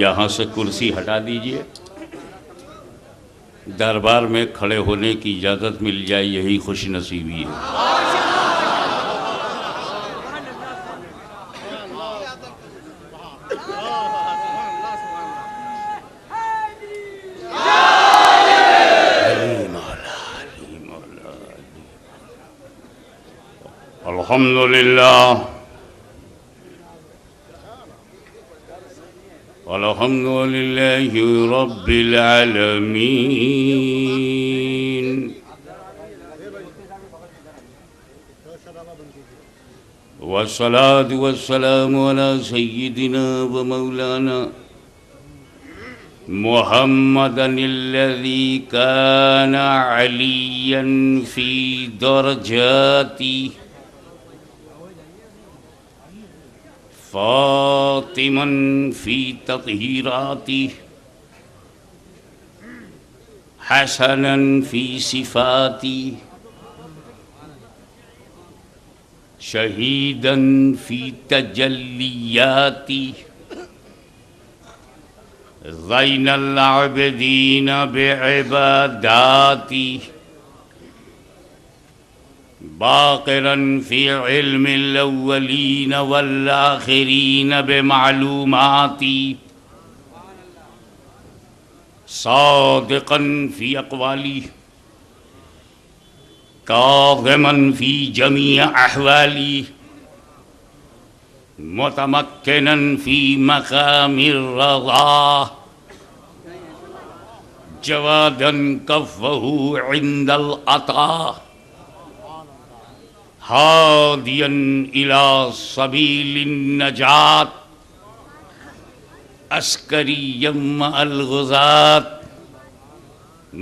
यहाँ से कुर्सी हटा दीजिए, दरबार में खड़े होने की इजाज़त मिल जाए यही खुश नसीबी है। अल्हम्दुलिल्लाह अल्हम्दुलिल्लाहि रब्बिल आलमीन वस्सलातु वस्सलामु अला सय्यिदिना व मौलाना मुहम्मदिल्लज़ी काना अलिय्यन फ़ी दरजाती फ़ातिमन फ़ी तत्हीराती हसनन फ़ी सिफ़ाती शहीदन फ़ी तजल्लियाती ज़ैनल आबिदीन बिइबादाती बाक़िरन फ़ी इल्मिल अव्वलीन वल आख़िरीन बिमालूमाती सादिक़न फ़ी अक़वाली काज़िमन फ़ी जमी अहवाली मुतमक्किनन फ़ी मक़ामिर रज़ा जवादन कफ़्फ़हू इंदल अता हादियन इला सबीलिन नजात अस्करियम मअल गुज़ात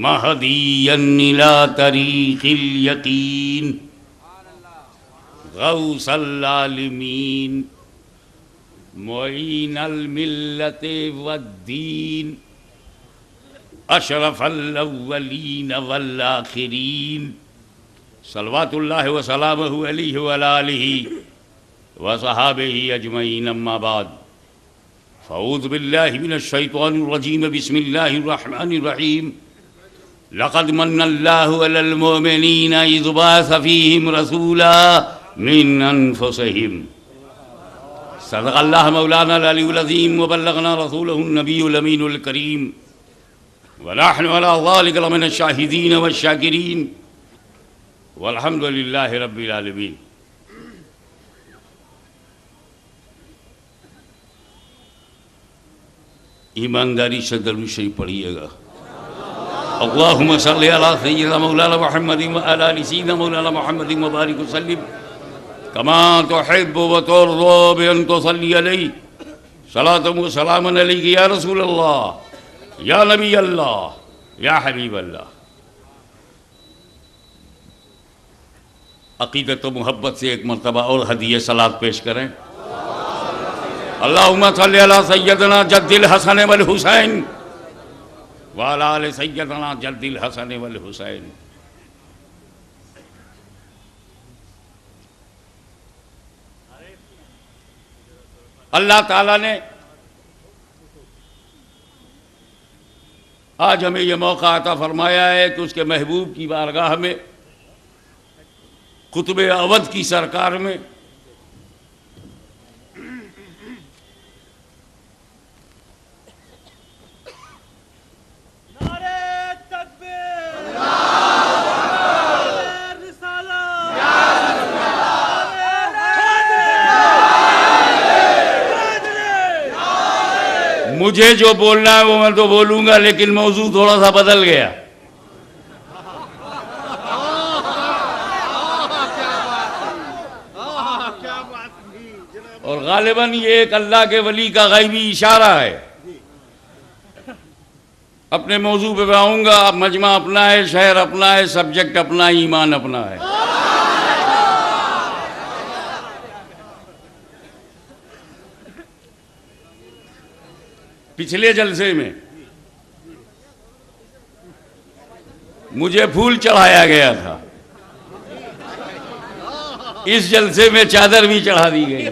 महदियन इला तरीक़िल यकीन गौसल आलिमीन मुईनल मिल्लति वद्दीन अशरफल अव्वलीन वल आखिरीन सल्लल्लाहु व सलामुहु अलैहि व अला आलिहि व सहाबिहि अजमईन अम्मा बाद फ़अऊज़ु बिल्लाहि मिनश शैतानिर रजीम बिस्मिल्लाहिर रहमानिर रहीम लक़द मन्नल्लाहु अलल मुमिनीना इज़ बअस फ़ीहिम रसूला मिन अनफुसिहिम सदक़ल्लाहु मौलाना अल-अलीयुल अज़ीम व बल्लगना रसूलहुन नबियुल अमीनुल करीम व नहनु अला ज़ालिका लमिनश शाहिदीन वश-शाकिरीन वल्हम्दुलिल्लाहि रब्बिल आलमीन। ईमानदारी से दरूद शरीफ पढ़िएगा। अल्लाहुम्मा सल्लि अला सय्यिदिना मौलाना मुहम्मदिन व अला आलि सय्यिदिना मौलाना मुहम्मदिन व बारिक व सल्लिम कमा तुहिब्बु व तुर्ज़ा बि अन तुसल्ली अलैहि सलातन व सलामन अलैका या रसूल अल्लाह या नबी अल्लाह या हबीब अल्लाह। अक़ीदत व मोहब्बत से एक मरतबा और हदिया सलात पेश करें। अल्लाहुम्मा सल्लि अला सय्यदिना जद्दिल हसन वल हुसैन व अला आलि सय्यदिना जद्दिल हसन वल हुसैन। अल्लाह ताला ने आज हमें यह मौका अता फरमाया है कि उसके महबूब की बारगाह में कुतुब अवध की सरकार में मुझे जो बोलना है वो मैं तो बोलूंगा, लेकिन मौजू थोड़ा सा बदल गया। और गालिबन ये एक अल्लाह के वली का गैबी इशारा है। अपने मौजू पे आऊंगा। मजमा अपना है, शहर अपना है, सब्जेक्ट अपना है, ईमान अपना है। पिछले जलसे में मुझे फूल चढ़ाया गया था, इस जलसे में चादर भी चढ़ा दी गई।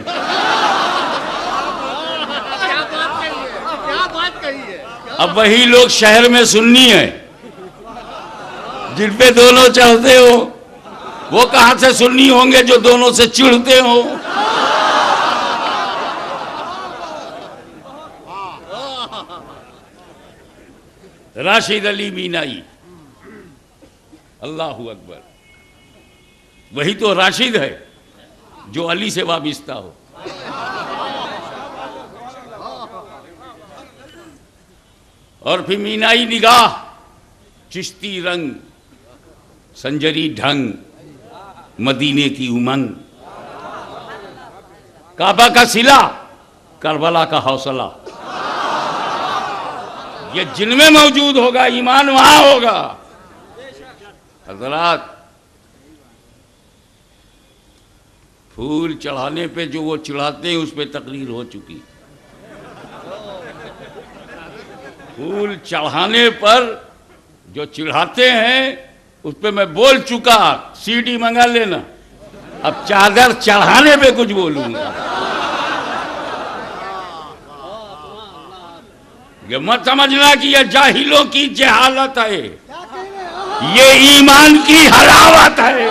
अब वही लोग शहर में सुन्नी है जिन पे दोनों चढ़ते हो, वो कहां से सुन्नी होंगे जो दोनों से चिढ़ते हो। राशिद अली मीनाई, अल्लाहू अकबर, वही तो राशिद है जो अली से वाबिस्ता हो। और फिर मीनाई निगाह, चिश्ती रंग, संजरी ढंग, मदीने की उमंग, काबा का सिला, करबला का हौसला, ये जिनमें मौजूद होगा ईमान वहां होगा। हजरात, फूल चढ़ाने पे जो वो चढ़ाते हैं उस पे तकरीर हो चुकी। फूल चढ़ाने पर जो चढ़ाते हैं उस पे मैं बोल चुका, सीडी मंगा लेना। अब चादर चढ़ाने पे कुछ बोलूंगा। ये मत समझना कि ये जाहिलों की जहालत है, ये ईमान की हलावत है।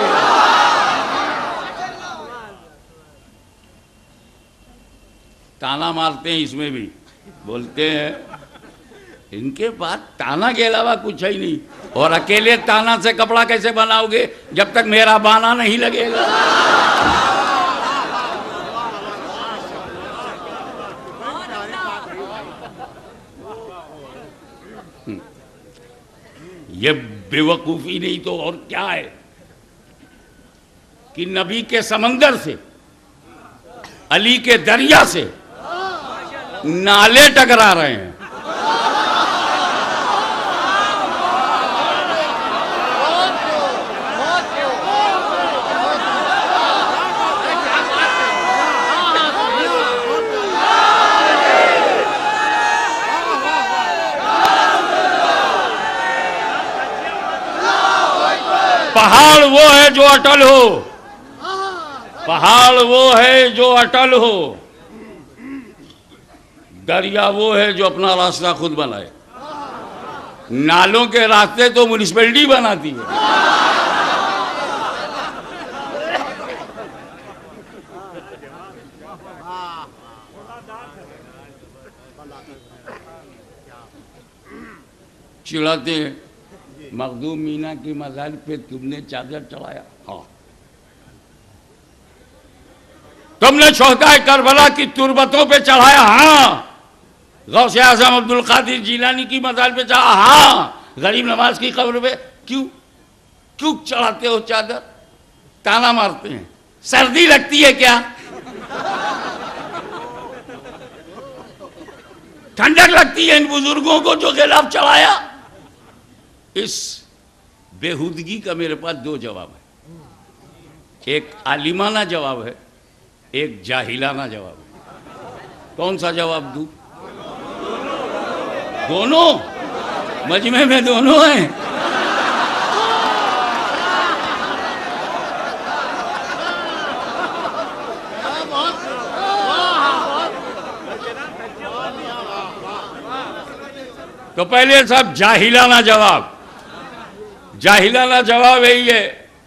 ताना मारते हैं, इसमें भी बोलते हैं इनके पास ताना के अलावा कुछ है ही नहीं। और अकेले ताना से कपड़ा कैसे बनाओगे जब तक मेरा बाना नहीं लगेगा। ये बेवकूफी नहीं तो और क्या है कि नबी के समंदर से, अली के दरिया से नाले टकरा रहे हैं। पहाड़ वो है जो अटल हो, पहाड़ वो है जो अटल हो, दरिया वो है जो अपना रास्ता खुद बनाए। नालों के रास्ते तो म्युनिसिपैलिटी बनाती है। चिढ़ाते हैं, मखदूम मीना की मज़ार पे तुमने चादर चढ़ाया। हाँ, तुमने शोहदाए करबला की तुरबतों पे चढ़ाया। हाँ, गौसे आज़म अब्दुल कादिर जिलानी की मज़ार पे चढ़ा। हाँ, गरीब नवाज की कब्र पे क्यों चढ़ाते हो चादर? ताना मारते हैं। सर्दी लगती है क्या? ठंडक लगती है इन बुजुर्गों को जो खिलाफ चढ़ाया? इस बेहुदगी का मेरे पास दो जवाब है। एक आलिमाना जवाब है, एक जाहिलाना जवाब है। कौन सा जवाब दूं? दोनों मजमे में दोनों हैं। तो पहले सब जाहिलाना जवाब। जाहिलाना जवाब है ये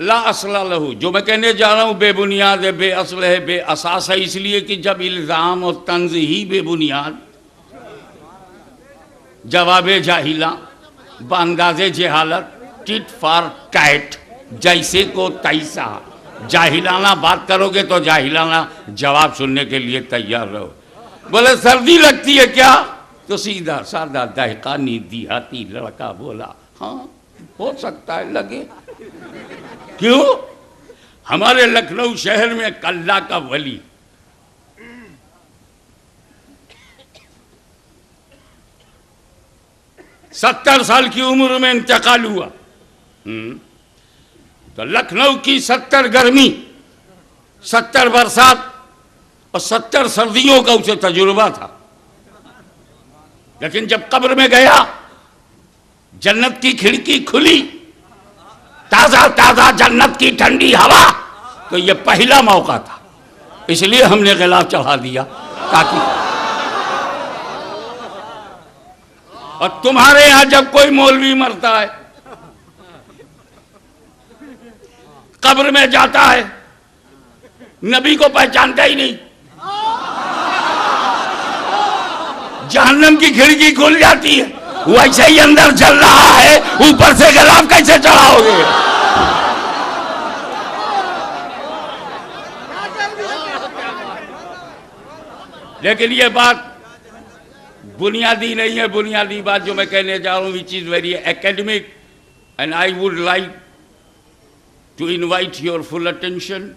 ला असला लहू, जो मैं कहने जा रहा हूं बेबुनियाद है, बेअसल है, बेअसास है। इसलिए कि जब इल्ज़ाम और तंज़ ही बेबुनियाद, जवाब जाहिला बांदाज़े जहालत, टिट फॉर टैट, जैसे को तैसा। जाहिलाना बात करोगे तो जाहिलाना जवाब सुनने के लिए तैयार रहो। बोले सर्दी लगती है क्या? तो सीधा साधा दहकानी देहाती लड़का बोला हाँ हो सकता है लगे। क्यों? हमारे लखनऊ शहर में अल्लाह का वली सत्तर साल की उम्र में इंतकाल हुआ। तो लखनऊ की 70 गर्मी, 70 बरसात और 70 सर्दियों का उसे तजुर्बा था। लेकिन जब कब्र में गया, जन्नत की खिड़की खुली, ताजा ताजा जन्नत की ठंडी हवा, तो ये पहला मौका था। इसलिए हमने गिलाफ चढ़ा दिया ताकि और तुम्हारे यहां जब कोई मौलवी मरता है, कब्र में जाता है, नबी को पहचानता ही नहीं, जहन्नम की खिड़की खुल जाती है, वैसे ही अंदर जल रहा है, ऊपर से गिलाफ कैसे चढ़ाओगे? लेकिन ये बात बुनियादी नहीं है। बुनियादी बात जो मैं कहने जा रहा हूं, which is very academic, and I would like to invite your full attention,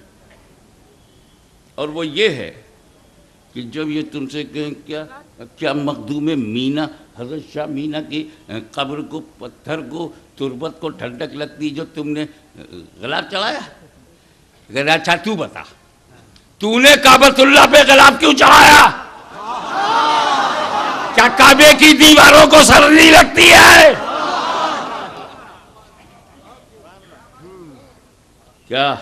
और वो ये है कि जब ये तुमसे कहें क्या मखदूम मीना, हजरत शाह मीना की कब्र को, पत्थर को, तुरबत को ठंडक लगती जो तुमने गलाब चढ़ाया? अच्छा तू बता, तूने काबतुल्लाह पे गलाब क्यों चढ़ाया? क्या काबे की दीवारों को सर्दी लगती है? क्या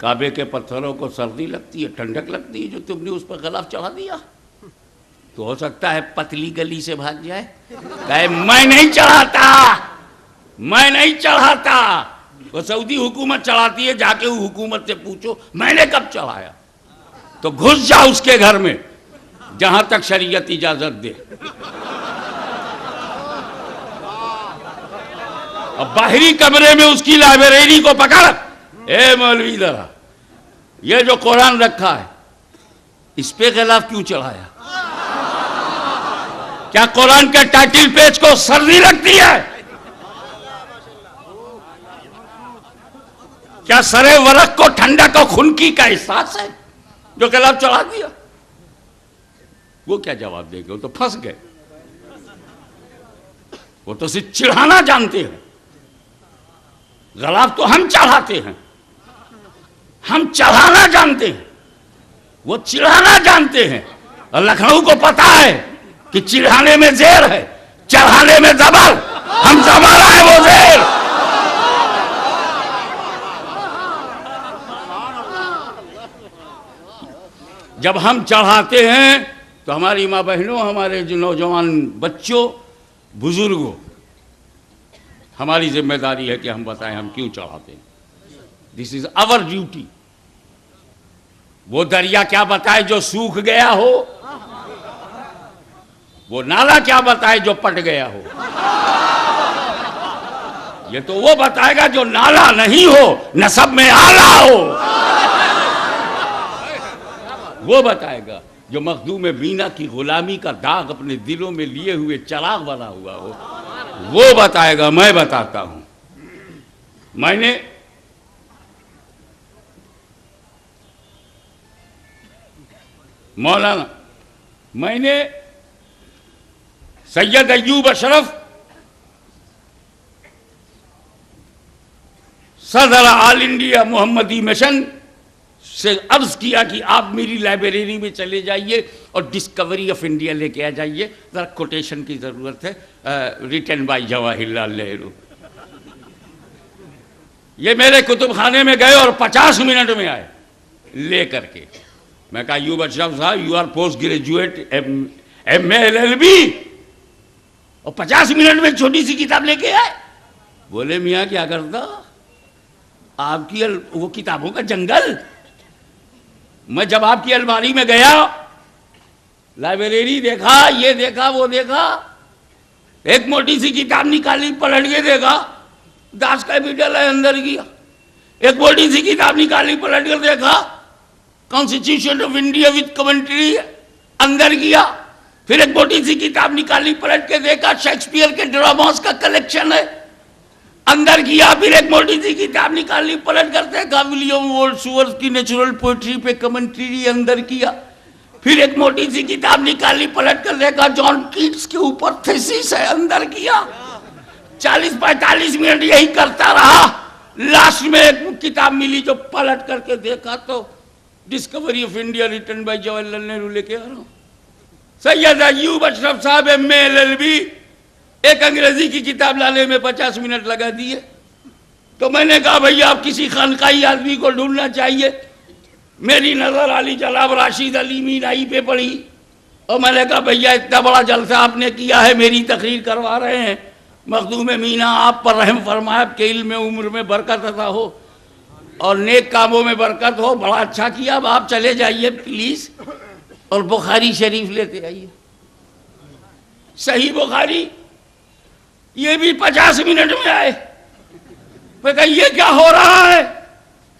काबे के पत्थरों को सर्दी लगती है, ठंडक लगती है जो तुमने उस पर गलाफ चढ़ा दिया? तो हो सकता है पतली गली से भाग जाए, कहे मैं नहीं चढ़ाता, मैं नहीं चढ़ाता। वो सऊदी हुकूमत चढ़ाती है, जाके वो हुकूमत से पूछो मैंने कब चढ़ाया, तो घुस जाओ उसके घर में जहां तक शरीयत इजाजत दे। अब बाहरी कमरे में उसकी लाइब्रेरी को पकड़, ए मौलवी जरा ये जो कुरान रखा है इस पे गिलाफ क्यों चढ़ाया? क्या कुरान के टाइटल पेज को सर्दी लगती है? क्या सरे वरक को ठंडक और खुनकी का एहसास है जो गिलाफ चढ़ा दिया? वो क्या जवाब देंगे? वो तो फंस गए, वो तो सिर्फ चिढ़ाना जानते हैं। गिलाफ तो हम चढ़ाते हैं, हम चढ़ाना जानते हैं, वो चिढ़ाना जानते हैं। और लखनऊ को पता है कि चिढ़ाने में जेर है, चढ़ाने में जबर, हम जबर है वो जेर। जब हम चढ़ाते हैं तो हमारी माँ बहनों, हमारे जो नौजवान बच्चों, बुजुर्गों, हमारी जिम्मेदारी है कि हम बताएं हम क्यों चढ़ाते हैं। This is our duty. वो दरिया क्या बताए जो सूख गया हो, वो नाला क्या बताए जो पट गया हो। ये तो वो बताएगा जो नाला नहीं हो, नसब में आला हो, वो बताएगा। जो मखदूम मीना की गुलामी का दाग अपने दिलों में लिए हुए चराग बना हुआ हो, वो बताएगा। मैं बताता हूं, मैंने मौलाना, मैंने सैयद अय्यूब अशरफ, सदर ऑल इंडिया मोहम्मदी मिशन से अर्ज किया कि आप मेरी लाइब्रेरी में चले जाइए और डिस्कवरी ऑफ इंडिया लेके आ जाइए, जरा कोटेशन की जरूरत है, रिटन बाय जवाहरलाल नेहरू। ये मेरे कुतुब खाने में गए और 50 मिनट में आए ले करके। मैं कहा अय्यूब अशरफ साहब, you R post graduate MA LLB, और 50 मिनट में छोटी सी किताब लेके आए। बोले मियाँ क्या करता, आपकी वो किताबों का जंगल। मैं जब आपकी अलमारी में गया, लाइब्रेरी देखा, ये देखा, वो देखा, एक मोटी सी किताब निकाली, पलट के देखा, दास कैपिटल है, अंदर किया। एक मोटी सी किताब निकाली, पलट कर देखा, constitution of India with commentary, अंदर किया। फिर एक मोटी सी किताब निकाली, पलट के देखा, शेक्सपियर के ड्रामास का कलेक्शन है, अंदर किया। फिर एक मोटी सी किताब निकाली, पलट कर देखा, विलियम वर्ड्सवर्थ की नेचुरल पोएट्री पे कमेंट्री, अंदर किया। फिर एक मोटी सी किताब निकाली, पलट कर देखा, जॉन कीट्स के ऊपर थीसिस है, अंदर किया। 40-45 मिनट यही करता रहा। लास्ट में एक किताब मिली जो पलट करके देखा तो discovery of India written by Jawaharlal Nehru लेके आ रहा हूं। सैयद अय्यूब अशरफ साहब MA LLB, एक अंग्रेजी की किताब लाने में 50 मिनट लगा दिए। तो मैंने कहा भैया आप किसी खानकाई आदमी को ढूंढना चाहिए। मेरी नजर अली जनाब राशिद अली मीनाई पे पड़ी, और मैंने कहा भैया इतना बड़ा जलसा आपने किया है, मेरी तकरीर करवा रहे हैं, मखदूम मीना आप पर रहम फरमाए, आपके इल्म में उम्र में बरकत अता हो और नेक कामों में बरकत हो, बड़ा अच्छा किया, अब आप चले जाइए प्लीज और बुखारी शरीफ लेते आइए। सही बुखारी, ये भी 50 मिनट में आए। मैं कहा ये क्या हो रहा है,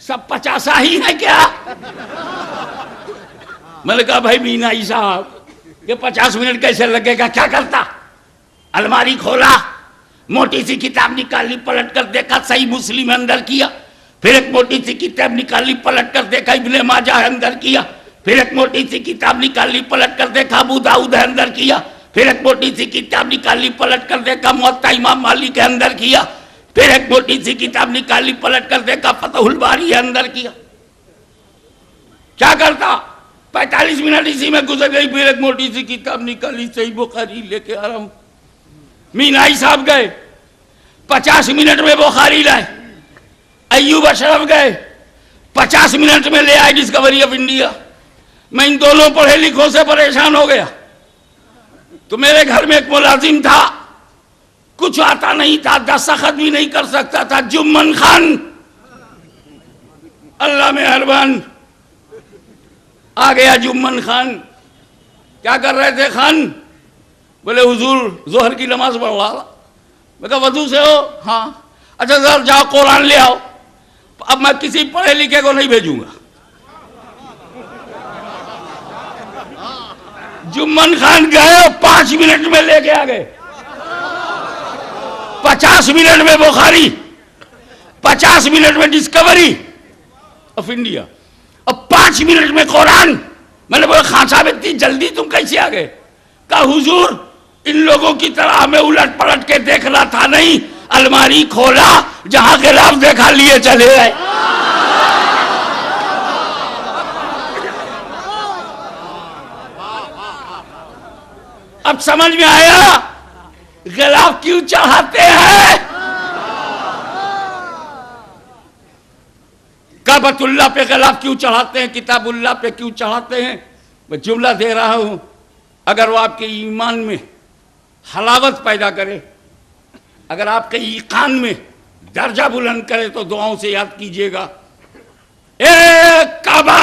सब 50 ही है क्या? मैंने कहा भाई मीनाई साहब ये 50 मिनट कैसे लगेगा, क्या करता? अलमारी खोला, मोटी सी किताब निकाली, पलट कर देखा सही मुस्लिम अंदर किया, फिर एक मोटी सी किताब निकाली, पलट कर देखा इब्ने माजा अंदर किया, फिर एक मोटी सी किताब निकाली, पलट कर देखा अबू दाऊद अंदर किया, फिर एक मोटी सी किताब निकाली, पलट कर देखा मुअत्ता इमाम मालिक के अंदर किया, फिर एक मोटी सी किताब निकाली, पलट कर देखा फतहुल बारी अंदर किया। क्या करता? 45 मिनट इसी में गुजर गई, फिर एक मोटी सी किताब निकाली, सही बुखारी लेके आ रहा हूं। मीनाई साहब गए, 50 मिनट में बुखारी लाए। अय्यूब अशरफ गए, 50 मिनट में ले आए डिस्कवरी ऑफ इंडिया। मैं इन दोनों पढ़े लिखों से परेशान हो गया। तो मेरे घर में एक मुलाजिम था, कुछ आता नहीं था, दस्तखत भी नहीं कर सकता था, जुम्मन खान, अल्लाह मेहरबान। आ गया जुम्मन खान। क्या कर रहे थे खान? बोले हुजूर जोहर की नमाज पढ़ रहा। मैं कहा वजू से हो? हाँ। अच्छा सर जाओ कुरान ले आओ। अब मैं किसी पढ़े लिखे को नहीं भेजूंगा। जुम्मन खान गए, 5 मिनट में लेके आ गए। 50 मिनट में बुखारी, 50 मिनट में डिस्कवरी ऑफ इंडिया, अब 5 मिनट में कुरान। मैंने बोला खान साहब इतनी जल्दी तुम कैसे आ गए? कहा हुजूर इन लोगों की तरह हमें उलट पलट के देखना था नहीं, अलमारी खोला, जहां गिलाफ देखा लिए चले गए। अब समझ में आया गिलाफ क्यों चढ़ाते हैं। काबतुल्लाह पे गिलाफ क्यों चढ़ाते हैं, किताबुल्लाह पे क्यों चढ़ाते हैं? मैं जुमला दे रहा हूं, अगर वो आपके ईमान में हलावत पैदा करे, अगर आपके ईकान में दर्जा बुलंद करे तो दुआओं से याद कीजिएगा। ए काबा,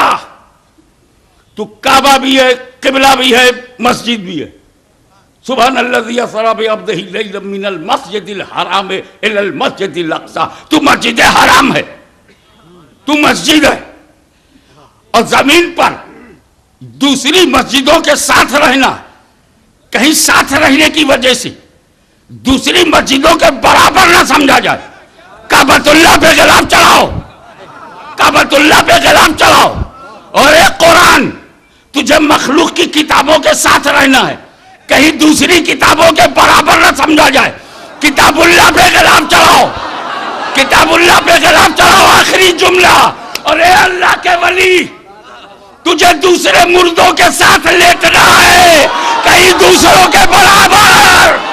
तो काबा भी है, किबला भी है, मस्जिद भी है। सुब्हानल्लज़ी असरा बिअब्दिही लैलन मिनल मस्जिदिल हराम इलल मस्जिदिल अक़सा। तू मस्जिद हराम है, तू मस्जिद है, और जमीन पर दूसरी मस्जिदों के साथ रहना, कहीं साथ रहने की वजह से दूसरी मस्जिदों के बराबर ना समझा जाए। काबतुल्लाह पे गिलाफ चढ़ाओ, काबतुल्लाह पे गिलाफ चढ़ाओ। और एक कुरान, तुझे मखलूक की किताबों के साथ रहना है, कहीं दूसरी किताबों के बराबर ना समझा जाए। किताबुल्लाह पे गिलाफ चढ़ाओ, किताबुल्लाह पे गिलाफ चढ़ाओ। आखिरी जुमला, और ए अल्लाह के वली, तुझे दूसरे मुर्दों के साथ लेटना है, कहीं दूसरों के बराबर।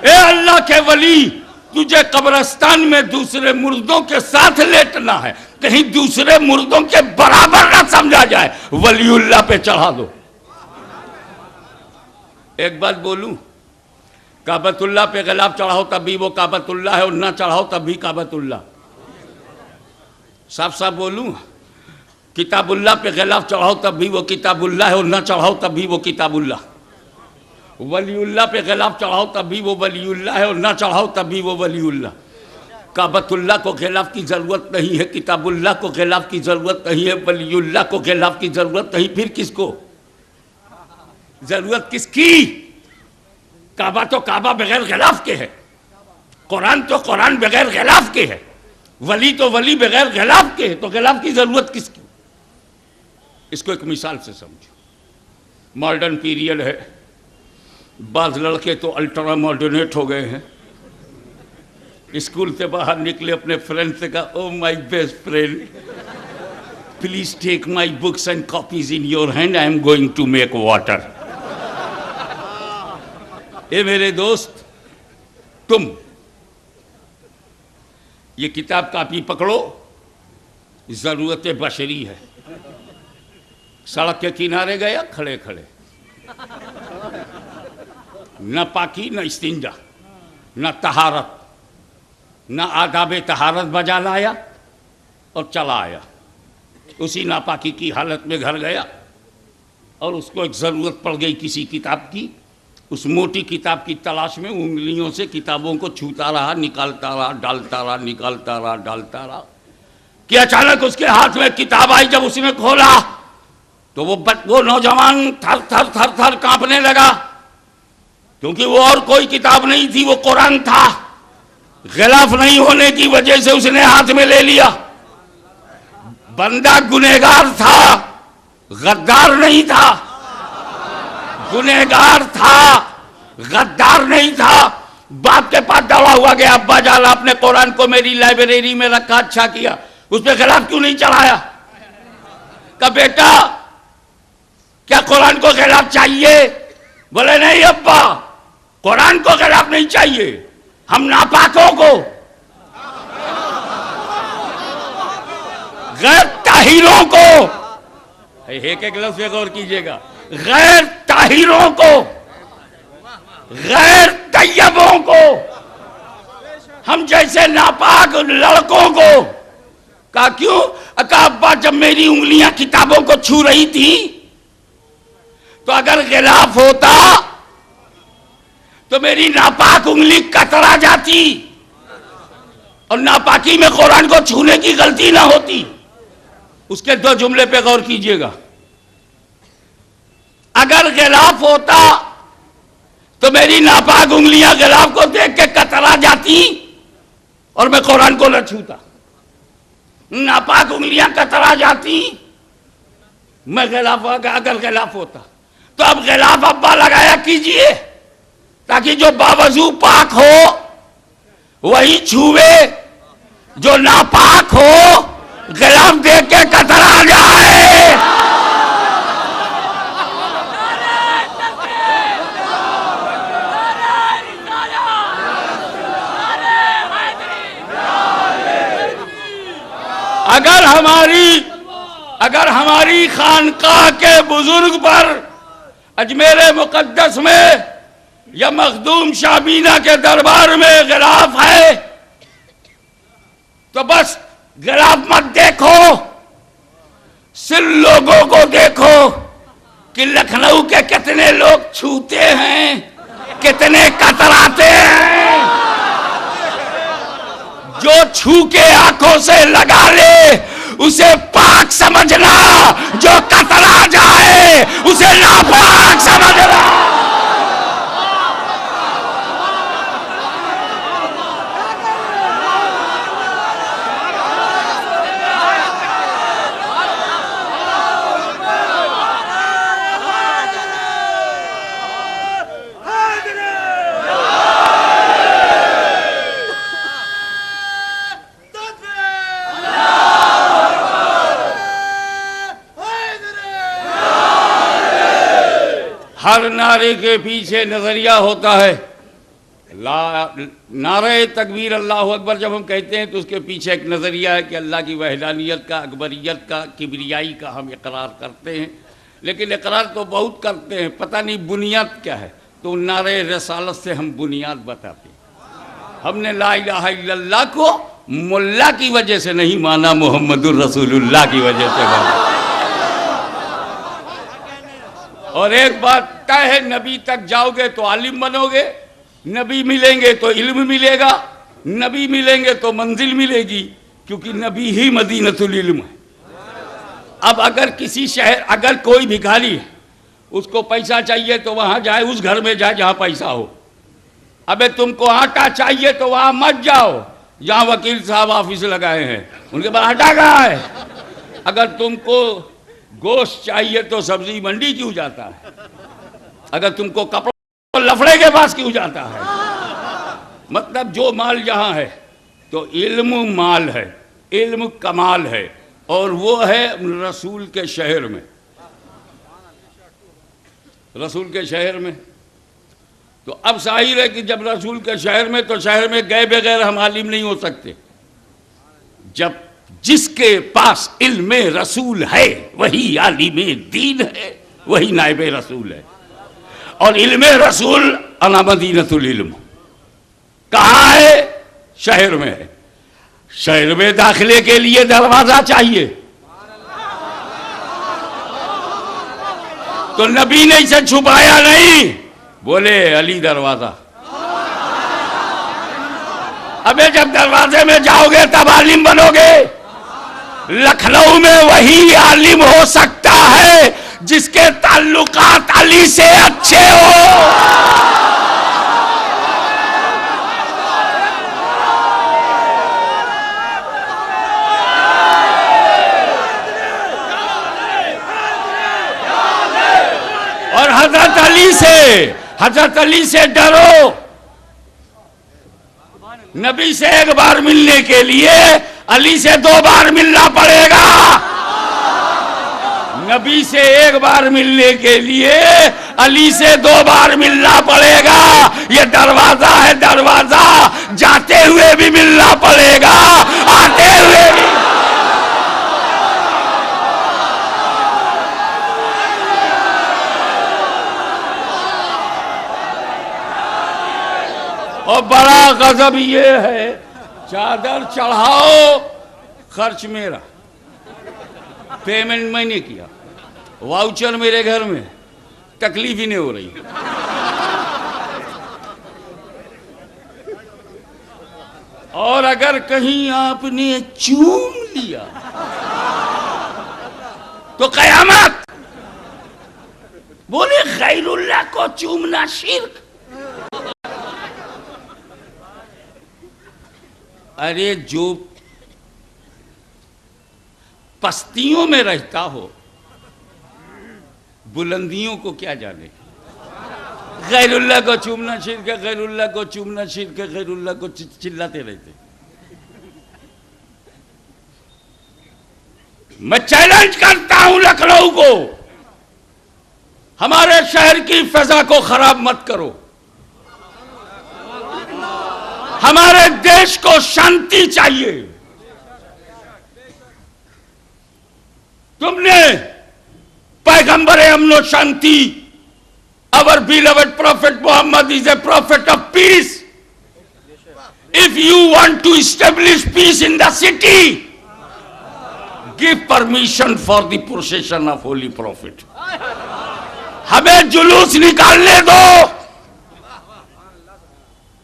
ए अल्लाह के वली, तुझे कब्रिस्तान में दूसरे मुर्दों के साथ लेटना है, कहीं दूसरे मुर्दों के बराबर ना समझा जाए। वलीउल्लाह पे चढ़ा दो। एक बात बोलूं, काबतुल्लाह पे गिलाफ चढ़ाओ तब भी वो काबतुल्लाह है, और ना चढ़ाओ तब भी काबतुल्लाह। साफ साफ बोलूं, किताबुल्लाह पे गिलाफ चढ़ाओ तब भी वो किताबुल्लाह है, और ना चढ़ाओ तब भी वो किताबुल्लाह। वलीउल्लाह पे गिलाफ चढ़ाओ तब भी वो वलीउल्लाह है, और ना चढ़ाओ तब भी वो वलीउल्लाह। काबतुल्लाह को गिलाफ की जरूरत नहीं है, किताबुल्लाह को गिलाफ की जरूरत नहीं है, वलीउल्लाह को गिलाफ की जरूरत नहीं, फिर किसको जरूरत? किसकी? काबा तो काबा बगैर गिलाफ के है, कुरान तो कुरान बगैर गिलाफ के है, वली तो वली बगैर गिलाफ के है, तो गिलाफ की जरूरत किसकी? इसको एक मिसाल से समझो। मॉडर्न पीरियड है, बाज लड़के तो अल्ट्रा मॉडर्नेट हो गए हैं। स्कूल से बाहर निकले, अपने फ्रेंड से कहा oh my best friend, please take my books and copies in your hand, I am going to make water. ए मेरे दोस्त, तुम ये किताब कापी पकड़ो, जरूरत बशरी है। सड़क के किनारे गया खड़े खड़े, न पाकी न इस्तिंजा न तहारत न आदाब तहारत बजा लाया और चला आया। उसी नापाकी की हालत में घर गया और उसको एक ज़रूरत पड़ गई किसी किताब की। उस मोटी किताब की तलाश में उंगलियों से किताबों को छूता रहा, निकालता रहा, डालता रहा, निकालता रहा, डालता रहा कि अचानक उसके हाथ में किताब आई। जब उसने खोला तो वो नौजवान थर थर थर थर कांपने लगा, क्योंकि वो और कोई किताब नहीं थी, वो कुरान था। गिलाफ नहीं होने की वजह से उसने हाथ में ले लिया। बंदा गुनहगार था, गद्दार नहीं था। गुनहगार था, गद्दार नहीं था। बाप के पास दौड़ा हुआ गया, अब्बा जान आपने कुरान को मेरी लाइब्रेरी में रखा, अच्छा किया, उस पर गिलाफ क्यों नहीं चढ़ाया? कहा बेटा क्या कुरान को गिलाफ चाहिए? बोले नहीं अब्बा, कुरान को गिलाफ नहीं चाहिए, हम नापाकों को, गैर ताहिरों को, एक एक लफ्ज़ पे गौर कीजिएगा, गैर ताहिरों को, गैर तैयबों को, हम जैसे नापाक लड़कों को। कहा क्यों? कहा अब्बा जब मेरी उंगलियां किताबों को छू रही थी तो अगर गिलाफ होता तो मेरी नापाक उंगली कतरा जाती और नापाकी में कुरान को छूने की गलती ना होती। उसके दो जुमले पे गौर कीजिएगा। अगर गिलाफ होता तो मेरी नापाक उंगलियां गिलाफ को देख के कतरा जाती और मैं कुरान को न छूता। नापाक उंगलियां कतरा जाती, मैं गिलाफ, अगर गिलाफ होता तो अब गिलाफ अब्बा लगाया कीजिए ताकि जो बावजू पाक हो वही छुए, जो नापाक हो गिलाफ देख के कतरा जाए। अगर हमारी खानकाह के बुजुर्ग पर अजमेर मुकद्दस में या मखदूम शाबीना के दरबार में गिलाफ है तो बस गिलाफ मत देखो, सिर्फ लोगों को देखो कि लखनऊ के कितने लोग छूते हैं, कितने कतराते हैं। जो छू के आंखों से लगा ले उसे पाक समझना, जो कतरा जाए उसे नापाक समझना। हर नारे के पीछे नजरिया होता है। नारे तकबीर अल्लाह अकबर जब हम कहते हैं तो उसके पीछे एक नजरिया है कि अल्लाह की वहदानियत का, अकबरियत का, किबरियाई का हम इकरार करते हैं। लेकिन इकरार तो बहुत करते हैं, पता नहीं बुनियाद क्या है। तो नारे रसालत से हम बुनियाद बताते हैं। हमने ला इलाहा इल्लल्लाह को मुल्ला की वजह से नहीं माना, मोहम्मदुर रसूलुल्लाह की वजह से माना। और एक बात तय है, नबी तक जाओगे तो आलिम बनोगे, नबी मिलेंगे तो इल्म मिलेगा, नबी मिलेंगे तो मंजिल मिलेगी, क्योंकि नबी ही मदीनतुल इल्म है। अब अगर किसी शहर, अगर कोई भिखारी है उसको पैसा चाहिए तो वहां जाए, उस घर में जाए जहां पैसा हो। अबे तुमको आटा चाहिए तो वहां मत जाओ जहां वकील साहब ऑफिस लगाए हैं, उनके पास आटा कहाँ है। अगर तुमको गोश्त चाहिए तो सब्जी मंडी क्यों जाता है? अगर तुमको कपड़ा तो लफड़े के पास क्यों जाता है? मतलब जो माल जहां है तो इल्म माल है, इल्म कमाल है, और वो है रसूल के शहर में। रसूल के शहर में तो अब जाहिर है कि जब रसूल के शहर में, तो शहर में गए बगैर हम आलिम नहीं हो सकते। जब जिसके पास इल्म रसूल है वही आलिम दीन है, वही नाइब रसूल है। और इल्म रसूल अला मदीनतुल इल्म कहाँ है? शहर में है। शहर में दाखिले के लिए दरवाजा चाहिए, तो नबी ने इसे छुपाया नहीं, बोले अली दरवाजा। अबे जब दरवाजे में जाओगे तब आलिम बनोगे। लखनऊ में वही आलिम हो सकता है जिसके ताल्लुकात अली से अच्छे हो। और हजरत अली से डरो। नबी से एक बार मिलने के लिए अली से 2 बार मिलना पड़ेगा। नबी से एक बार मिलने के लिए अली से 2 बार मिलना पड़ेगा। ये दरवाजा है, दरवाजा। जाते हुए भी मिलना पड़ेगा, आते हुए भी। और बड़ा गजब ये है, चादर चढ़ाओ, खर्च मेरा, पेमेंट मैंने किया, वाउचर मेरे घर में, तकलीफ ही नहीं हो रही। और अगर कहीं आपने चूम लिया तो कयामत। बोले गैरुल्लाह को चूमना शिर्क। अरे जो पस्तियों में रहता हो, बुलंदियों को क्या जाने। गैरुल्लाह को चूमना शिर्क है, गैरुल्लाह को चूमना शिर्क है, गैरुल्लाह को चिल्लाते रहते। मैं चैलेंज करता हूं लखनऊ को, हमारे शहर की फिजा को खराब मत करो। हमारे देश को शांति चाहिए। तुमने पैगंबर अमन शांति, our beloved prophet Muhammad is a prophet of peace. If you want to establish peace in the city, give permission for the procession of holy prophet. हमें जुलूस निकालने दो।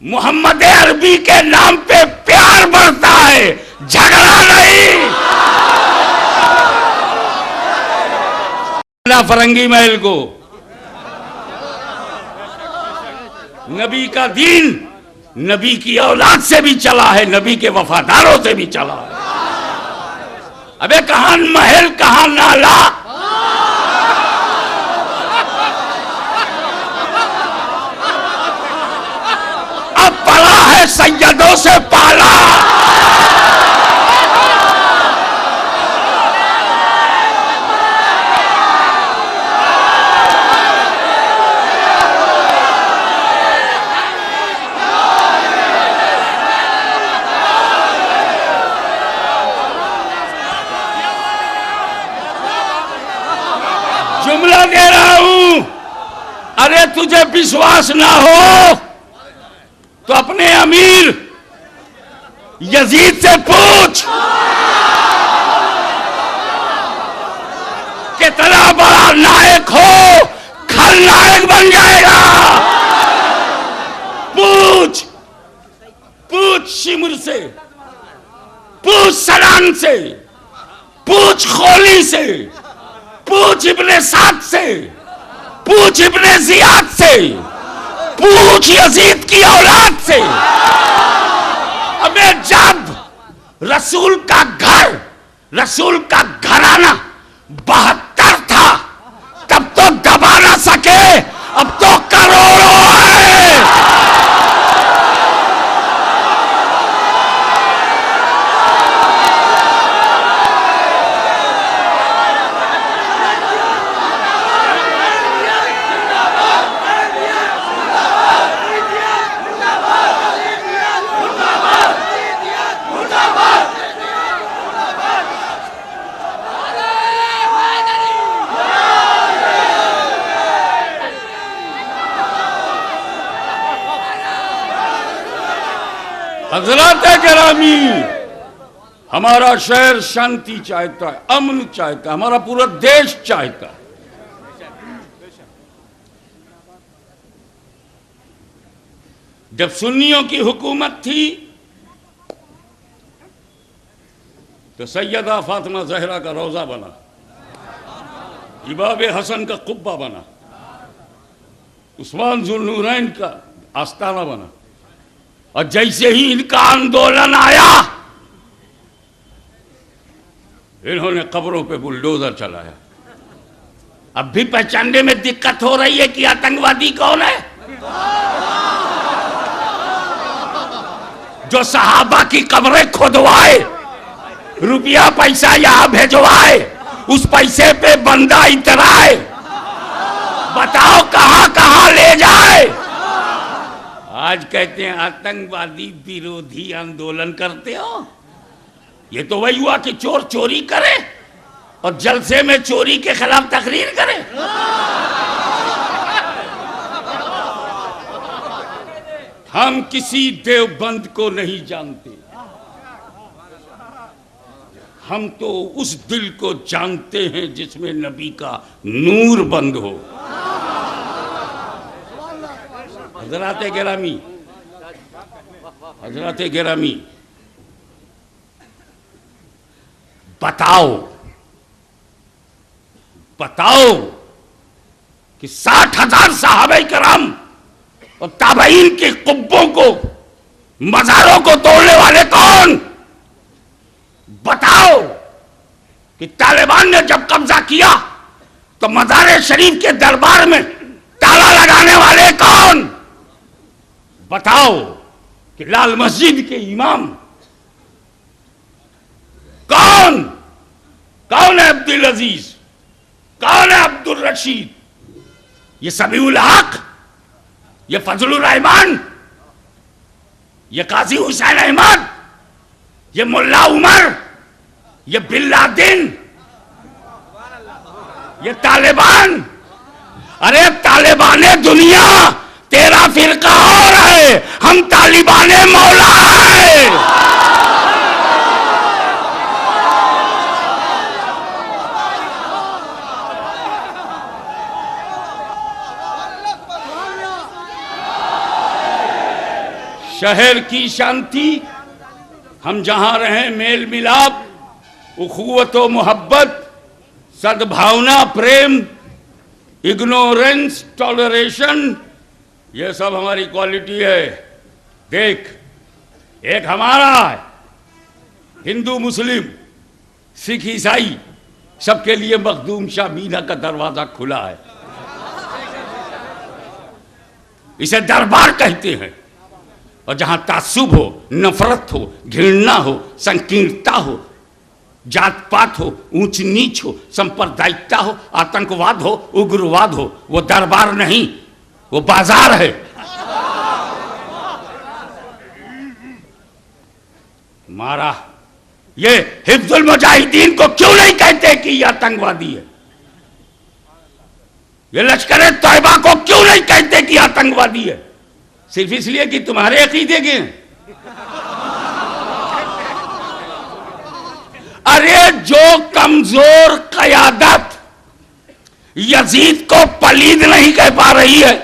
मोहम्मद अरबी के नाम पे प्यार बढ़ता है, झगड़ा नहीं। ना फरंगी महल को नबी का दीन नबी की औलाद से भी चला है, नबी के वफादारों से भी चला है। अबे कहां महल, कहां नाला। अब पड़ा है सैयदों से पाला। जुमला दे रहा हूं। अरे तुझे विश्वास ना हो तो अपने अमीर यजीद से पूछ, कितना बड़ा नायक हो खलनायक बन जाएगा। पूछ, पूछ शिमर से, पूछ सलान से, पूछ खोली से, पूछ इब्ने साद से, पूछ इब्ने जियाद से, पूछ यजीद की औलाद से। अबे जब रसूल का घर, रसूल का घराना 72 था, तब तो दबा ना सके, अब तो करोड़ों है। हजरत गिरामी, हमारा शहर शांति चाहता है, अमन चाहता है, हमारा पूरा देश चाहता है। जब सुन्नियों की हुकूमत थी तो सैयदा फातिमा जहरा का रोजा बना, इमाम हसन का कुब्बा बना, उस्मान जुल्नूरैन का आस्ताना बना। और जैसे ही इनका आंदोलन आया, इन्होंने कब्रों पे बुलडोजर चलाया। अब भी पहचानने में दिक्कत हो रही है कि आतंकवादी कौन है। जो सहाबा की कब्रें खुदवाए, रुपया पैसा यहां भेजवाए, उस पैसे पे बंदा इतराए, बताओ कहां कहां ले जाए। आज कहते हैं आतंकवादी विरोधी आंदोलन करते हो। ये तो वही हुआ कि चोर चोरी करे और जलसे में चोरी के खिलाफ तकरीर करे। हम किसी देवबंद को नहीं जानते, हम तो उस दिल को जानते हैं जिसमें नबी का नूर बंद हो। हजरात गिरामी, हजरात गिरामी, बताओ बताओ कि 60,000 सहाबे कराम और ताबईन के कुब्बों को, मज़ारों को तोड़ने वाले कौन? बताओ कि तालिबान ने जब कब्जा किया तो मज़ार शरीफ के दरबार में ताला लगाने वाले कौन? बताओ कि लाल मस्जिद के इमाम कौन? कौन है अब्दुल अजीज? कौन है अब्दुल रशीद? ये सबीउल हक, ये फजलुर रहमान, ये काजी हुसैन अहमद, ये मुल्ला उमर, ये बिन लादेन, ये तालिबान। अरे तालिबाने दुनिया, तेरा फिरका और है, हम तालिबाने मौला है। शहर की शांति, हम जहां रहें मेल मिलाप, उखुवत व मोहब्बत, सद्भावना, प्रेम, इग्नोरेंस, टॉलरेशन, ये सब हमारी क्वालिटी है। देख, एक हमारा है, हिंदू मुस्लिम सिख ईसाई सबके लिए मखदूम शाह मीना का दरवाजा खुला है। इसे दरबार कहते हैं। और जहां तासुब हो, नफरत हो, घृणा हो, संकीर्णता हो, जात पात हो, ऊंच नीच हो, सांप्रदायिकता हो, आतंकवाद हो, उग्रवाद हो, वो दरबार नहीं, वो बाजार है। मारा ये हिफ्जुल मुजाहिदीन को क्यों नहीं कहते कि ये आतंकवादी है? ये लश्कर तैयबा को क्यों नहीं कहते कि आतंकवादी है? सिर्फ इसलिए कि तुम्हारे अकीदे के हैं। अरे जो कमजोर क़यादत यजीद को पलीद नहीं कह पा रही है,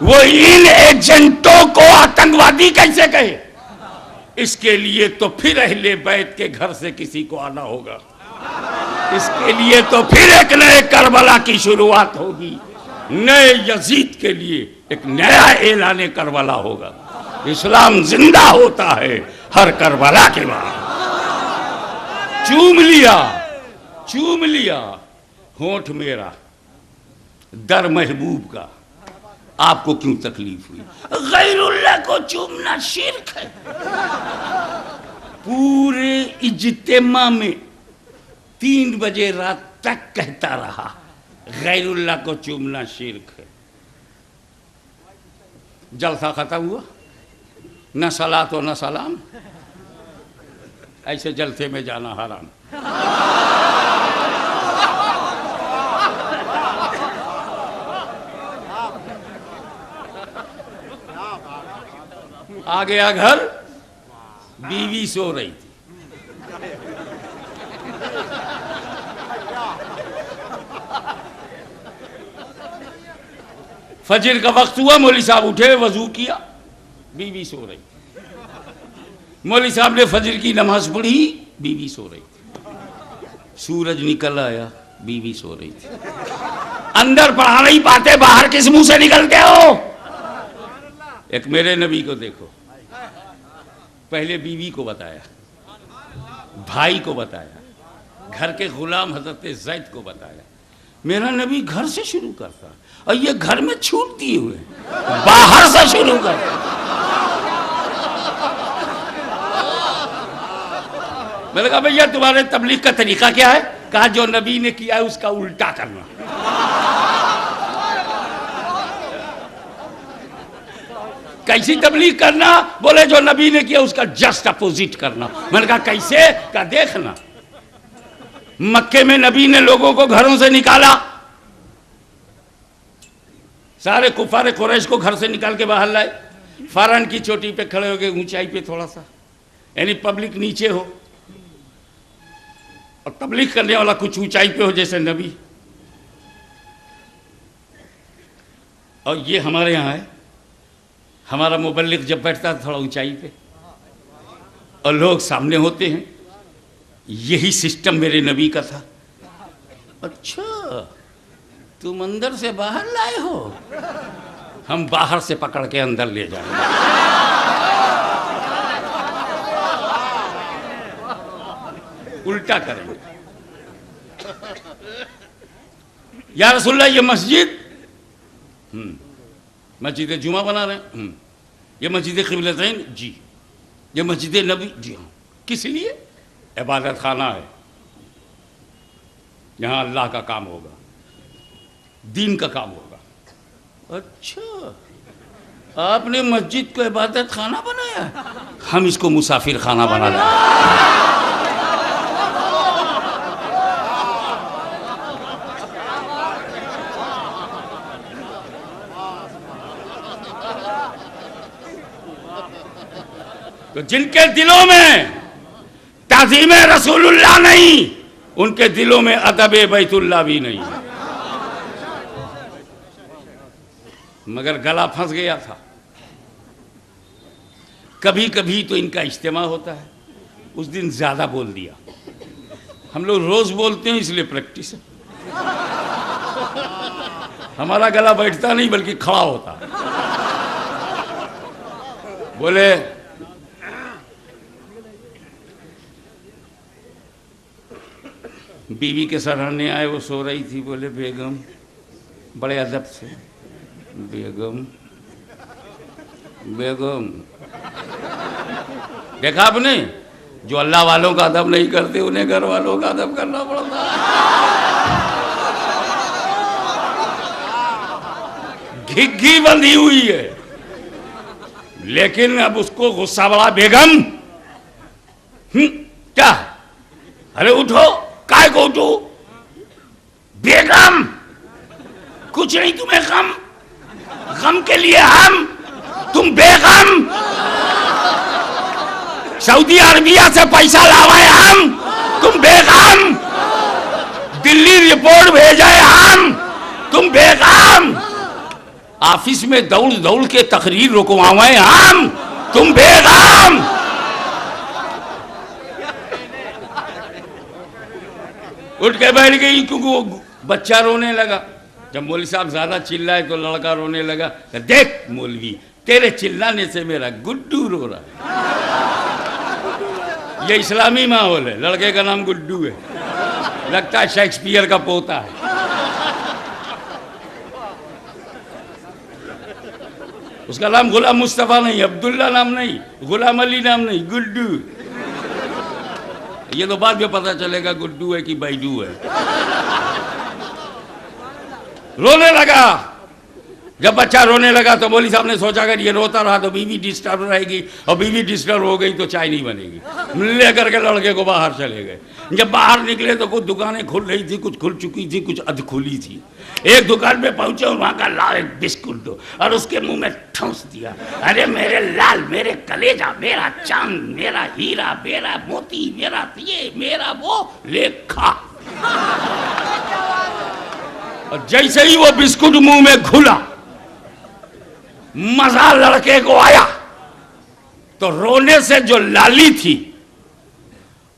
वो इन एजेंटों को आतंकवादी कैसे कहे? इसके लिए तो फिर अहले बैत के घर से किसी को आना होगा। इसके लिए तो फिर एक नए करबला की शुरुआत होगी। नए यजीद के लिए एक नया ऐलान करबला होगा। इस्लाम जिंदा होता है हर करबला के बाद। चूम लिया होंठ मेरा दर महबूब का, आपको क्यों तकलीफ हुई? गैरुल्लाह को चूमना शिर्क है। पूरे इज्तिमा में 3 बजे रात तक कहता रहा, गैरुल्लाह को चूमना शिर्क है। जलसा खत्म हुआ, न सलात और न सलाम। ऐसे जलसे में जाना हराम। आ गया घर, बीवी सो रही थी। फजर का वक्त हुआ, मौलवी साहब उठे, वजू किया, बीवी सो रही थी। मौलवी साहब ने फजर की नमाज पढ़ी, बीवी सो रही थी। सूरज निकल आया, बीवी सो रही थी। अंदर पढ़ा नहीं पाते, बाहर किस मुंह से निकलते हो? एक मेरे नबी को देखो, पहले बीवी को बताया, भाई को बताया, घर के गुलाम हजरत ज़ैद को बताया। मेरा नबी घर से शुरू करता और ये घर में छूट दिए हुए, बाहर से शुरू करता। मैंने कहा भैया तुम्हारे तबलीग का तरीका क्या है? कहा जो नबी ने किया है उसका उल्टा करना। कैसी तबलीग करना? बोले जो नबी ने किया उसका जस्ट अपोजिट करना। मैंने कहा कैसे? का देखना, मक्के में नबी ने लोगों को घरों से निकाला, सारे कुफारे कुरैश को घर से निकाल के बाहर लाए, फारन की चोटी पे खड़े हो गए, ऊंचाई पे थोड़ा सा, यानी पब्लिक नीचे हो और तबलीग करने वाला कुछ ऊंचाई पे हो जैसे नबी। और ये हमारे यहाँ है, हमारा मुबल्लिग जब बैठता है थोड़ा ऊंचाई पे और लोग सामने होते हैं। यही सिस्टम मेरे नबी का था। अच्छा तुम अंदर से बाहर लाए हो, हम बाहर से पकड़ के अंदर ले जाएंगे। उल्टा करेंगे। या रसूलल्लाह ये मस्जिद मस्जिद जुमा बना रहे हैं, ये मस्जिद क़िबलतैन जी, ये मस्जिद नबी जी। हाँ, किस लिए? इबादत खाना है, यहाँ अल्लाह का काम होगा, दीन का काम होगा। अच्छा आपने मस्जिद को इबादत खाना बनाया, हम इसको मुसाफिर खाना बना लें। तो जिनके दिलों में ताज़ीम रसूलुल्लाह नहीं, उनके दिलों में अदब बैतुल्लाह भी नहीं। मगर गला फंस गया था। कभी कभी तो इनका इज्तिमा होता है, उस दिन ज्यादा बोल दिया। हम लोग रोज बोलते हैं इसलिए प्रैक्टिस है। हमारा गला बैठता नहीं बल्कि खड़ा होता। बोले बीवी के सराहने आए, वो सो रही थी। बोले बेगम, बड़े अदब से, बेगम बेगम। देखा आपने, जो अल्लाह वालों का अदब नहीं करते उन्हें घर वालों का अदब करना पड़ता है। घिग्घी बंधी हुई है, लेकिन अब उसको गुस्सा बड़ा। बेगम क्या? अरे उठो, काय को उठो? बेगम कुछ नहीं, तुम्हें गम, गम के लिए हम, तुम बेगम। सऊदी अरबिया से पैसा लावाए हम, तुम बेगम। दिल्ली रिपोर्ट भेजाए हम, तुम बेगम। ऑफिस में दौड़ दौड़ के तकरीर रुकवाए हम, तुम बेगम। उठ के बैठ गई क्योंकि वो बच्चा रोने लगा। जब मौलवी साहब ज्यादा चिल्लाए तो लड़का रोने लगा। देख मौलवी, तेरे चिल्लाने से मेरा गुड्डू रो रहा है। ये इस्लामी माहौल है। लड़के का नाम गुड्डू है, लगता है शेक्सपियर का पोता है। उसका नाम गुलाम मुस्तफा नहीं, अब्दुल्ला नाम नहीं, गुलाम अली नाम नहीं, गुड्डू। ये तो बाद में पता चलेगा गुड्डू है कि बैडू है। रोने लगा। जब बच्चा रोने लगा तो मौलवी साहब ने सोचा अगर ये रोता रहा तो बीवी डिस्टर्ब रहेगी, और बीवी डिस्टर्ब हो गई तो चाय नहीं बनेगी। ले करके लड़के को बाहर चले गए। जब बाहर निकले तो कुछ दुकानें खुल रही थी, कुछ खुल चुकी थी, कुछ अध खुली थी। एक दुकान पे पहुंचे और वहां का लाल एक बिस्कुट दो, और उसके मुंह में ठूंस दिया। अरे मेरे लाल, मेरे कलेजा, मेरा चांद, मेरा हीरा, मेरा मोती, मेरा ये, मेरा वो, ले खा। और जैसे ही वो बिस्कुट मुंह में घुला, मजा लड़के को आया। तो रोने से जो लाली थी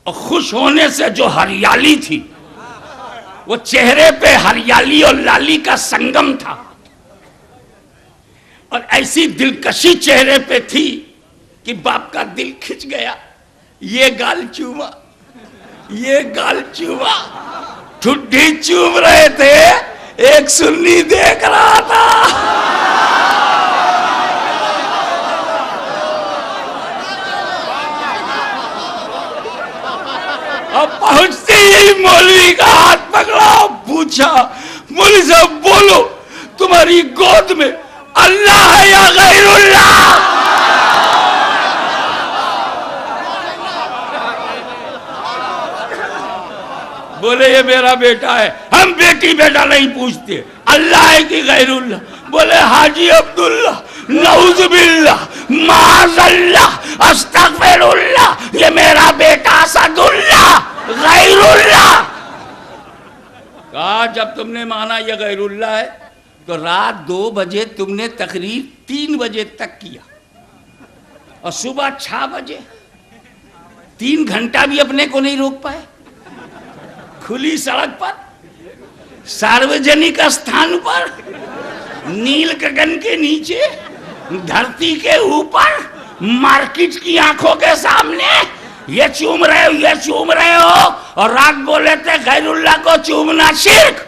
और खुश होने से जो हरियाली थी, वो चेहरे पे हरियाली और लाली का संगम था। और ऐसी दिलकशी चेहरे पे थी कि बाप का दिल खिंच गया। ये गाल चूमा, ये गाल चूमा। ठुड्डी चूम रहे थे, एक सुन्नी देख रहा था। अब पहुंचते ही मौलवी का हाथ पकड़ा, पूछा, मौलवी साहब बोलो, तुम्हारी गोद में अल्लाह है या गैरुल्लाह? बोले ये मेरा बेटा है। हम बेटी बेटा नहीं पूछते, अल्लाह है कि गैरुल्लाह? बोले हाजी अब्दुल्ला, नऊजुबिल्लाह, माज़अल्लाह, अस्तगफिरुल्लाह, ये मेरा बेटा सदुल्लाह, गैरुल्लाह। कहा जब तुमने माना ये गैरुल्लाह है तो रात 2 बजे तुमने तकरीर 3 बजे तक किया, और सुबह 6 बजे 3 घंटा भी अपने को नहीं रोक पाए। खुली सड़क पर, सार्वजनिक स्थान पर, नील गगन के नीचे, धरती के ऊपर, मार्केट की आंखों के सामने ये चूम रहे हो, ये चूम रहे हो, और रात बोले थे गैरुल्लाह को चूमना शिर्क।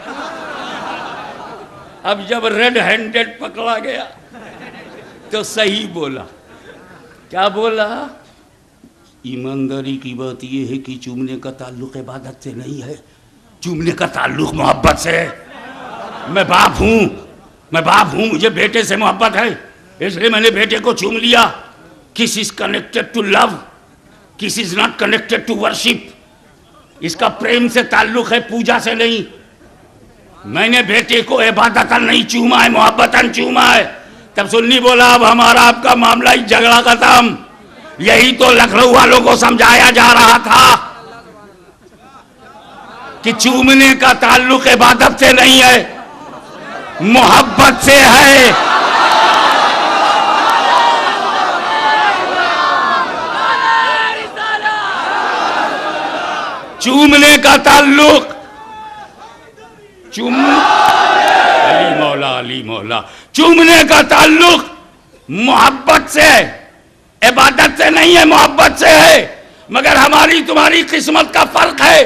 अब जब रेड हैंडेड पकड़ा गया तो सही बोला। क्या बोला? ईमानदारी की बात यह है कि चूमने का ताल्लुक इबादत से नहीं है, चूमने का ताल्लुक मोहब्बत से है। मैं बाप हूं, मैं बाप हूं, मुझे बेटे से मोहब्बत है, इसलिए मैंने बेटे को चूम लिया। Kiss is connected to love, kiss is not connected to worship. इसका प्रेम से ताल्लुक है, पूजा से नहीं। मैंने बेटे को इबादतन नहीं चूमा है, मोहब्बतन चूमा है। तब सुन्नी बोला अब हमारा आपका मामला ही झगड़ा खत्म। यही तो लखनऊ वालों को समझाया जा रहा था कि चूमने का ताल्लुक इबादत से नहीं है, मोहब्बत से है। चूमने का ताल्लुक अली मौला, अली मौला, चूमने का ताल्लुक मोहब्बत से है, इबादत से नहीं है, मोहब्बत से है। मगर हमारी तुम्हारी किस्मत का फर्क है।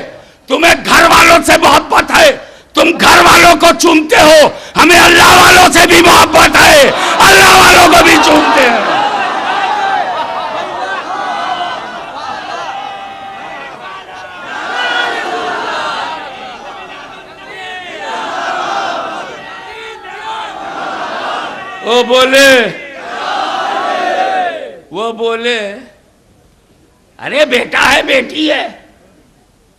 तुम्हें घर वालों से मोहब्बत है, तुम घर वालों को चूमते हो, हमें अल्लाह वालों से भी मोहब्बत है, अल्लाह वालों को भी चूमते हैं। वो बोले अरे बेटा है बेटी है,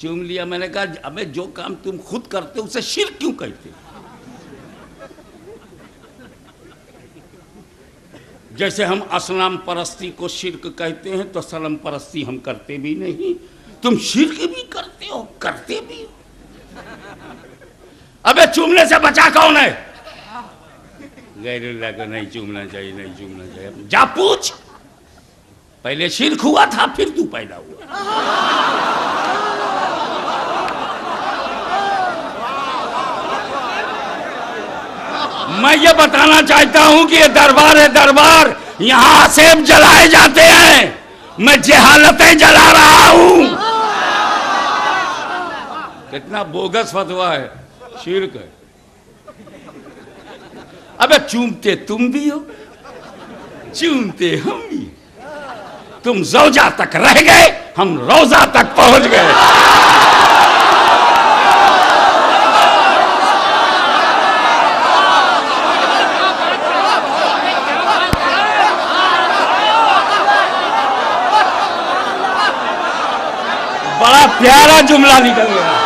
चूम लिया। मैंने कहा अबे जो काम तुम खुद करते हो उसे शिर्क क्यों कहते? जैसे हम असनाम परस्ती को शिर्क कहते हैं तो सनम परस्ती हम करते भी नहीं, तुम शिर्क भी करते हो, करते भी हो। अबे चूमने से बचा कौन है? गैरुल्लाह को नहीं चूमना चाहिए, नहीं चूमना चाहिए। जा पूछ, पहले शिर्क हुआ था फिर तू पैदा हुआ। मैं ये बताना चाहता हूं कि ये दरबार है, दरबार, यहां सेब जलाए जाते हैं, मैं जहालतें जला रहा हूं। कितना बोगस फतवा है, शिर्क है। अबे चूमते तुम भी हो, चूमते हम भी। तुम ज़ौजा तक रह गए, हम रोजा तक पहुंच गए। बड़ा प्यारा जुमला निकल गया।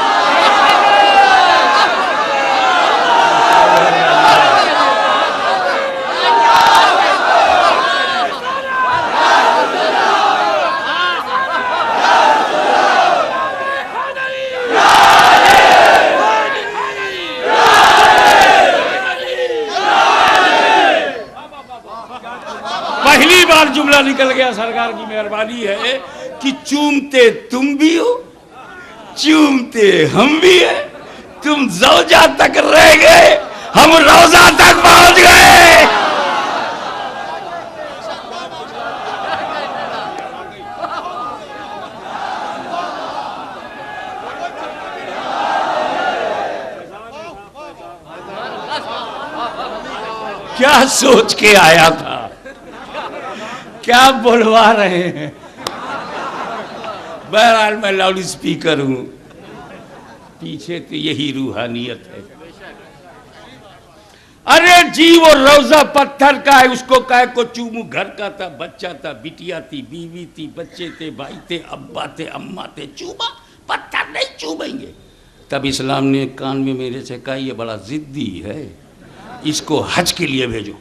पहली बार जुमला निकल गया। सरकार की मेहरबानी है कि चूमते तुम भी हो, चूमते हम भी हैं। तुम ज़ौजा तक रह गए, हम रोजा तक पहुंच गए। क्या सोच के आया था, क्या बोलवा रहे हैं। बहरहाल मैं लाउड स्पीकर हूं, पीछे तो यही रूहानियत है। अरे जी वो रोजा पत्थर का है, उसको काय को चूमू। घर का था, बच्चा था, बिटिया थी, बीवी थी, बच्चे थे, भाई थे, अब्बा थे, अम्मा थे, चूमा। पत्थर नहीं चूमेंगे। तब इस्लाम ने कान में मेरे से कहा, ये बड़ा जिद्दी है, इसको हज के लिए भेजो।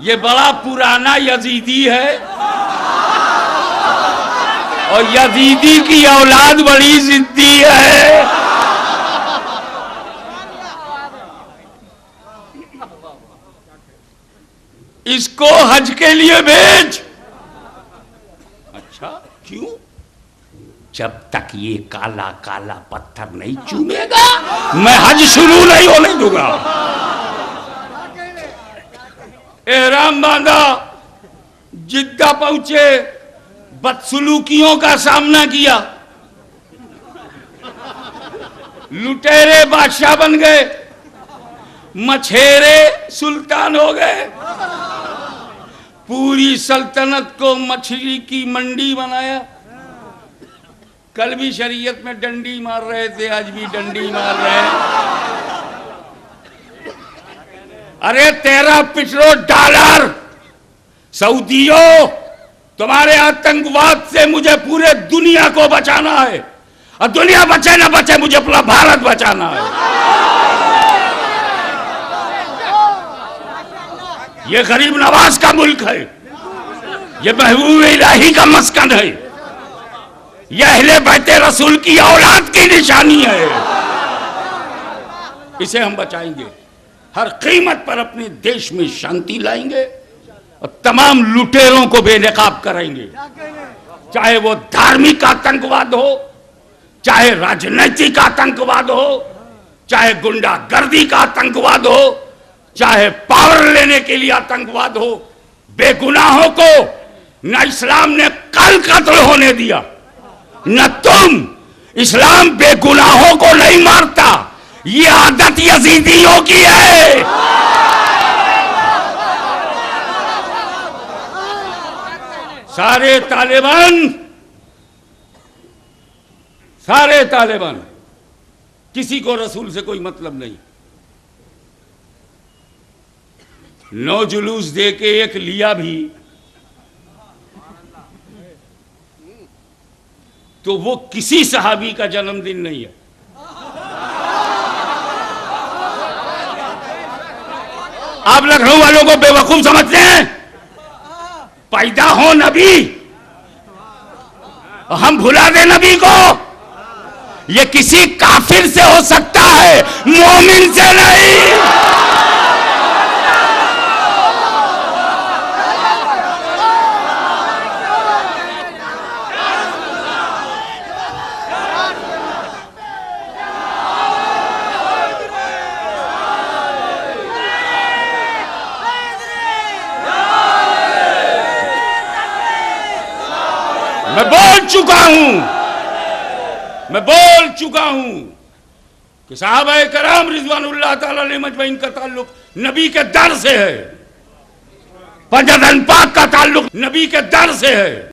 ये बड़ा पुराना यजीदी है और यजीदी की औलाद बड़ी जिद्दी है। इसको हज के लिए भेज। अच्छा क्यों? जब तक ये काला काला पत्थर नहीं चूमेगा मैं हज शुरू नहीं होने दूंगा। एहराम बांधा, जिद्दा पहुंचे, बदसलूकियों का सामना किया, लुटेरे बादशाह बन गए, मछेरे सुल्तान हो गए, पूरी सल्तनत को मछली की मंडी बनाया। कल भी शरीयत में डंडी मार रहे थे, आज भी डंडी मार रहे हैं। अरे 13 $, सऊदियों, तुम्हारे आतंकवाद से मुझे पूरे दुनिया को बचाना है, और दुनिया बचे ना बचे मुझे अपना भारत बचाना है। ये गरीब नवाज का मुल्क है, ये महबूब इलाही का मस्कन है, ये अहले बैते रसूल की औलाद की निशानी है। इसे हम बचाएंगे, हर कीमत पर अपने देश में शांति लाएंगे और तमाम लुटेरों को बेनकाब करेंगे। चाहे वो धार्मिक आतंकवाद हो, चाहे राजनीतिक आतंकवाद हो, चाहे गुंडागर्दी का आतंकवाद हो, चाहे पावर लेने के लिए आतंकवाद हो। बेगुनाहों को न इस्लाम ने कल कत्ल होने दिया, न तुम। इस्लाम बेगुनाहों को नहीं मारता, ये आदत यजीदियों की है। सारे तालिबान किसी को रसूल से कोई मतलब नहीं। 9 जुलूस दे के एक लिया भी तो वो किसी सहाबी का जन्मदिन नहीं है। आप लखनऊ वालों को बेवकूफ समझते हैं। पैदा हो नबी, हम भुला दे नबी को। ये किसी काफिर से हो सकता है, मोमिन से नहीं। मैं बोल चुका हूं कि साहबा कराम रिजवानुल्लाह ताला अलैहिम अजमईन का ताल्लुक नबी के दर से है। पंजतन पाक का ताल्लुक नबी के दर से है।